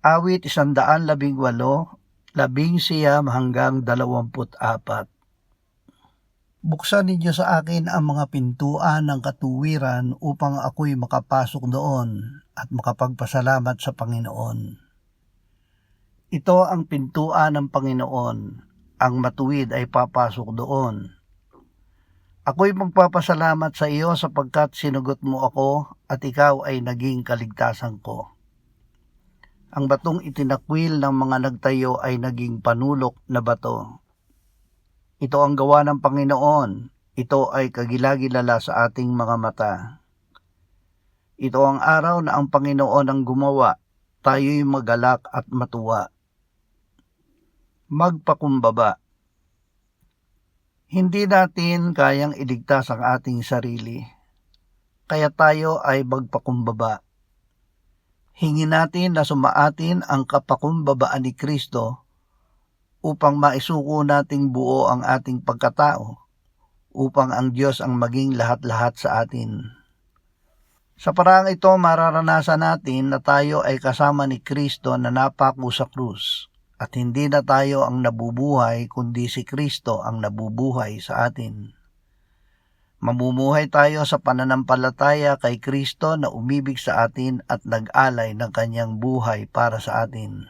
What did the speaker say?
Awit 118, 19 hanggang 24. Buksan ninyo sa akin ang mga pintuan ng katuwiran upang ako'y makapasok doon at makapagpasalamat sa Panginoon. Ito ang pintuan ng Panginoon, ang matuwid ay papasok doon. Ako'y magpapasalamat sa iyo sapagkat sinugot mo ako at ikaw ay naging kaligtasan ko. Ang batong itinakwil ng mga nagtayo ay naging panulok na bato. Ito ang gawa ng Panginoon, ito ay kagilagilala sa ating mga mata. Ito ang araw na ang Panginoon ang gumawa, tayo'y magalak at matuwa. Magpakumbaba. Hindi natin kayang iligtas ang ating sarili, kaya tayo ay magpakumbaba. Hingin natin na sumaatin ang kapakumbabaan ni Kristo upang maisuko nating buo ang ating pagkatao, upang ang Diyos ang maging lahat-lahat sa atin. Sa paraang ito, mararanasan natin na tayo ay kasama ni Kristo na napako sa krus, at hindi na tayo ang nabubuhay, kundi si Kristo ang nabubuhay sa atin. Mamumuhay tayo sa pananampalataya kay Kristo na umibig sa atin at nag-alay ng kanyang buhay para sa atin.